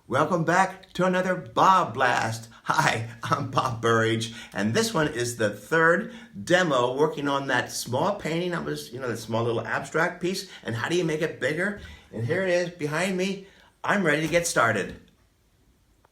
Welcome back to another BobBlast. Hi, I'm Bob Burridge, and this one is the third demo working on that small painting. That small little abstract piece, and how do you make it bigger? And here it is behind me. I'm ready to get started.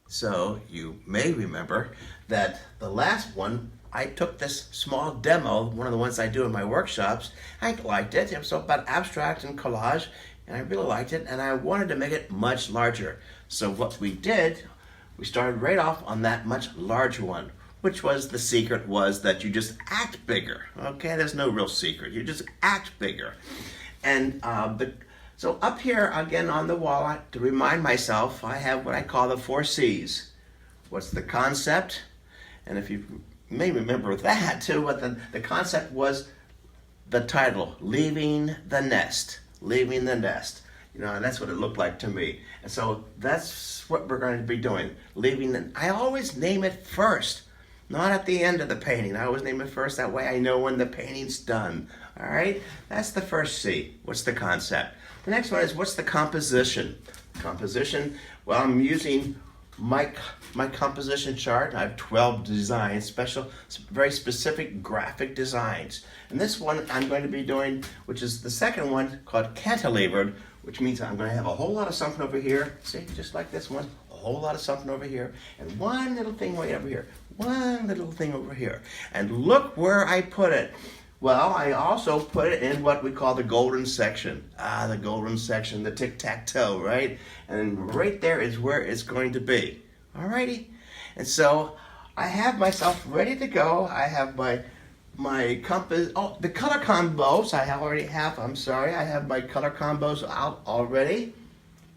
So you may remember that the last one, I took this small demo, one of the ones I do in my workshops. I liked it. It was about abstract and collage, and I really liked it, and I wanted to make it much larger. So what we did, we started right off on that much larger one, which was the secret was that you just act bigger. Okay, there's no real secret. You just act bigger. And so up here again on the wall, to remind myself, I have what I call the 4 C's. What's the concept? And if you may remember that too, what the concept was, the title, Leaving the Nest. Leaving the Nest. And that's what it looked like to me. And so that's what we're going to be doing. I always name it first, not at the end of the painting. I always name it first. That way I know when the painting's done. All right? That's the first C. What's the concept? The next one is, what's the composition? Composition, well, I'm using my composition chart. I have 12 designs, very specific graphic designs. And this one I'm going to be doing, which is the second one, called cantilevered, which means I'm going to have a whole lot of something over here. See, just like this one, a whole lot of something over here, and one little thing way over here, one little thing over here. And look where I put it. Well, I also put it in what we call the golden section. The golden section, the tic-tac-toe, right? And right there is where it's going to be. Alrighty? And so I have myself ready to go. I have my compass, the color combos I already have. I have my color combos out already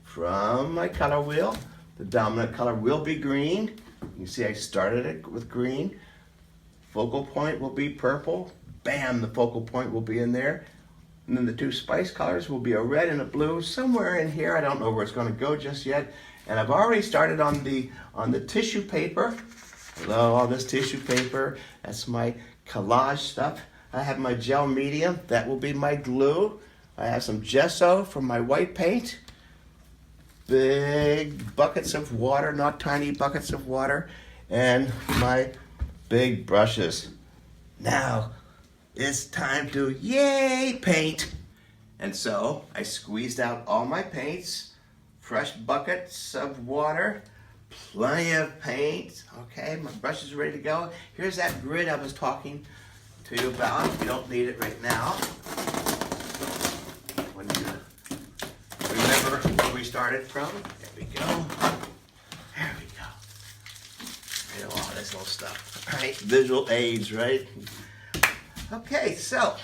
from my color wheel. The dominant color will be green. You see I started it with green. Focal point will be purple. Bam, the focal point will be in there. And then the 2 spice colors will be a red and a blue somewhere in here. I don't know where it's going to go just yet. And I've already started on the tissue paper. Hello, all this tissue paper. That's my collage stuff. I have my gel medium. That will be my glue. I have some gesso for my white paint. Big buckets of water, not tiny buckets of water. And my big brushes. Now, it's time to, yay, paint. And so I squeezed out all my paints, fresh buckets of water, plenty of paint. Okay, my brush is ready to go. Here's that grid I was talking to you about. You don't need it right now. When you remember where we started from, there we go. There we go. All this little stuff. All right, visual aids, right? Okay, so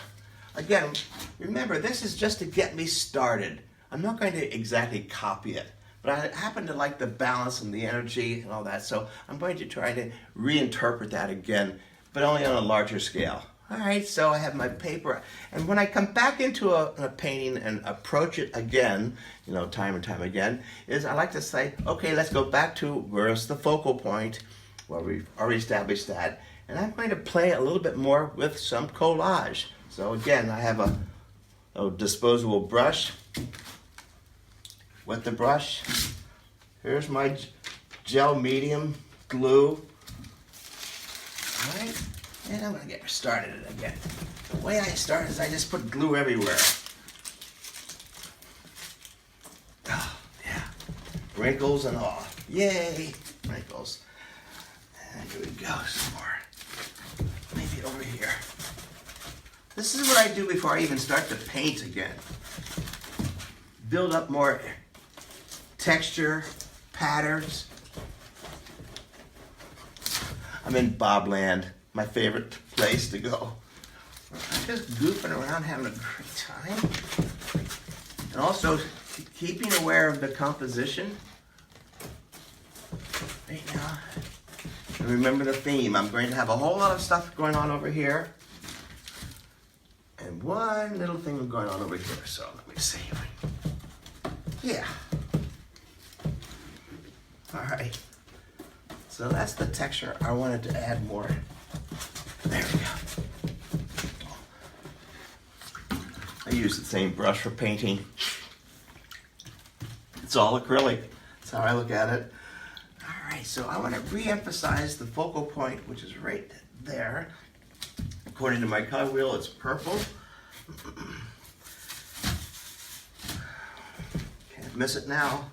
again, remember, this is just to get me started. I'm not going to exactly copy it, but I happen to like the balance and the energy and all that, so I'm going to try to reinterpret that again, but only on a larger scale. All right, so I have my paper, and when I come back into a painting and approach it again, time and time again, I like to say, okay, let's go back to where's the focal point. Well, we've already established that. And I'm going to play a little bit more with some collage. So again, I have a disposable brush. With the brush, here's my gel medium glue. All right, and I'm going to get started again. The way I start is I just put glue everywhere. Oh, yeah, wrinkles and all. Yay, wrinkles. And here we go, some more. Maybe over here. This is what I do before I even start to paint again. Build up more texture, patterns. I'm in Bobland, my favorite place to go. I'm just goofing around, having a great time. And also keeping aware of the composition. Right now. And remember the theme. I'm going to have a whole lot of stuff going on over here. And one little thing going on over here. So let me see. Yeah. All right. So that's the texture. I wanted to add more. There we go. I use the same brush for painting. It's all acrylic. That's how I look at it. All right, so I want to re-emphasize the focal point, which is right there. According to my color wheel, it's purple. Can't miss it now.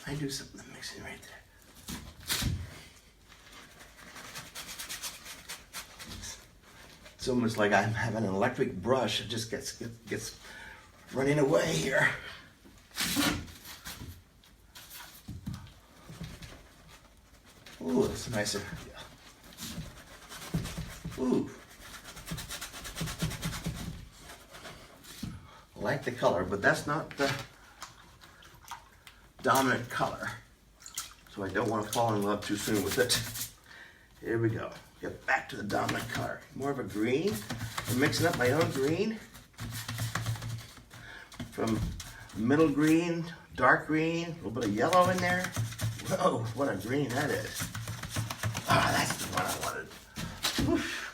I do something mixing right there. It's almost like I'm having an electric brush. It just gets running away here. Ooh, that's nicer. Ooh. I like the color, but that's not the dominant color. So I don't want to fall in love too soon with it. Here we go. Get back to the dominant color. More of a green. I'm mixing up my own green. From middle green, dark green, a little bit of yellow in there. Whoa, what a green that is. Ah, that's the one I wanted. Woof.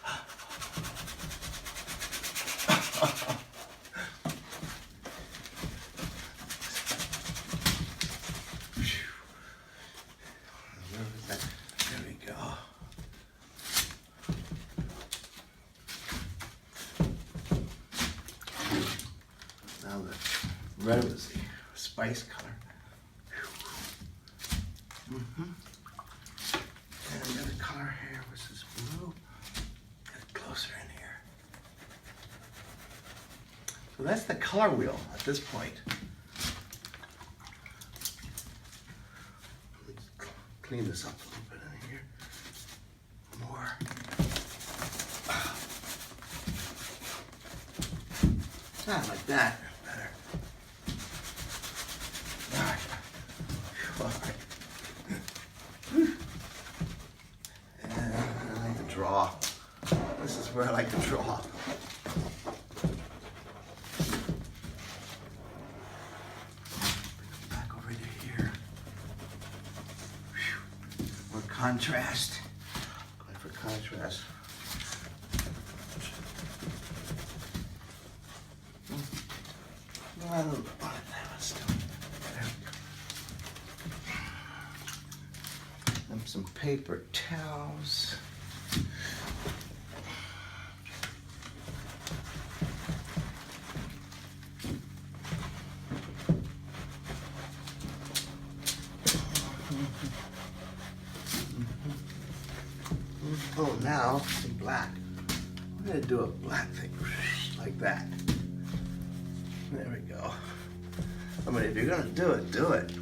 There we go. Now the red was the spice color. And the other color here was this blue. Get it closer in here. So that's the color wheel at this point. Let me clean this up a little bit in here. More. Not like that. Better. All right. All right. And I like to draw. This is where I like to draw. Back over to here. More contrast. Going for contrast. I don't know about that one still. There we go. And some paper towels. Oh, now some black. I'm gonna do a black thing like that. There we go. I mean, if you're gonna do it, do it.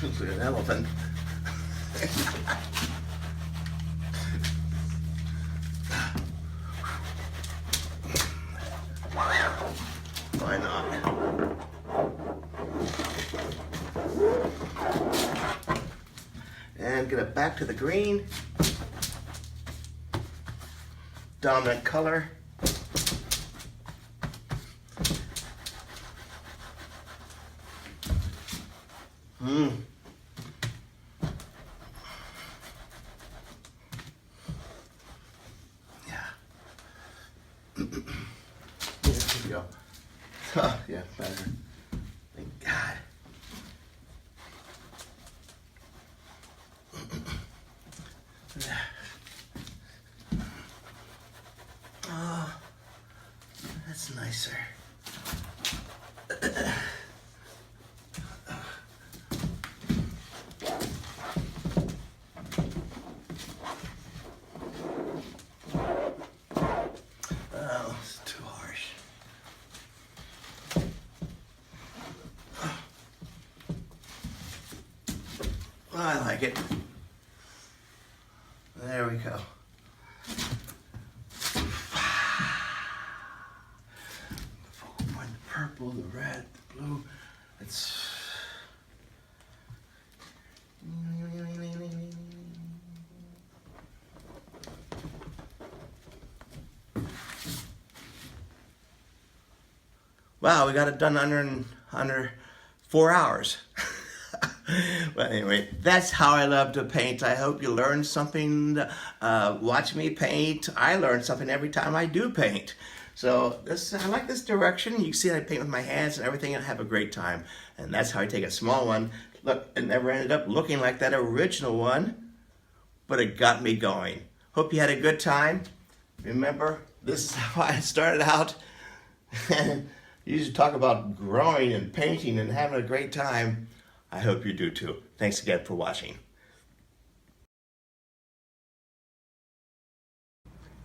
Looks like an elephant. Why not? And get it back to the green. Dominant color. Yeah. There we go. Oh, yeah, better. Thank God. Oh, that's nicer. Oh, it's too harsh. I like it. There we go. Focal point, the purple, the red, the blue. It's wow, we got it done under 4 hours. But anyway, that's how I love to paint. I hope you learned something. Watch me paint. I learn something every time I do paint. So I like this direction. You can see I paint with my hands and everything and have a great time. And that's how I take a small one. Look, it never ended up looking like that original one, but it got me going. Hope you had a good time. Remember, this is how I started out. You used to talk about growing and painting and having a great time. I hope you do too. Thanks again for watching.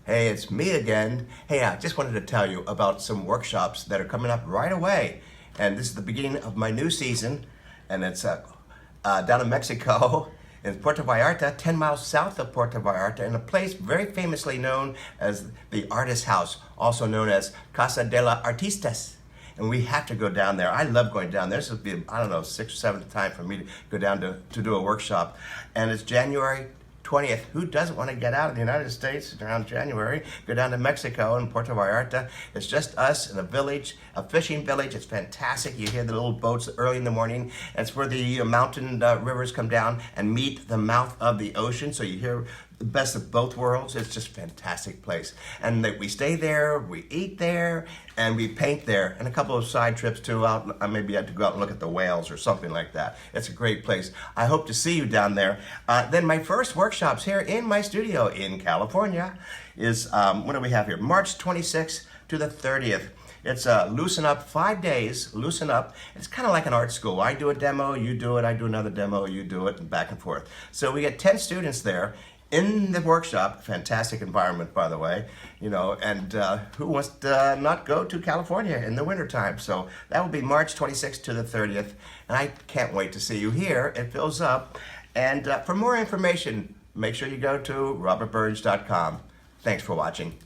Hey, it's me again. Hey, I just wanted to tell you about some workshops that are coming up right away. And this is the beginning of my new season. And it's down in Mexico, in Puerto Vallarta, 10 miles south of Puerto Vallarta, in a place very famously known as the Artist House, also known as Casa de los Artistas. And we have to go down there. I love going down there. This will be, I don't know, 6th or 7th time for me to go down to do a workshop. And it's January 20th. Who doesn't want to get out of the United States around January, go down to Mexico and Puerto Vallarta? It's just us in a village, a fishing village. It's fantastic. You hear the little boats early in the morning. It's where the mountain rivers come down and meet the mouth of the ocean. So you hear the best of both worlds. It's just a fantastic place. And we stay there, we eat there, and we paint there. And a couple of side trips too. I maybe had to go out and look at the whales or something like that. It's a great place. I hope to see you down there. Then my first workshops here in my studio in California is, what do we have here? March 26th to the 30th. It's Loosen Up, 5 days, Loosen Up. It's kind of like an art school. I do a demo, you do it, I do another demo, you do it, and back and forth. So we get 10 students there in the workshop. Fantastic environment, by the way, you know, and who wants to not go to California in the wintertime? So that will be March 26th to the 30th, and I can't wait to see you here. It fills up, and for more information, make sure you go to robertburridge.com. Thanks for watching.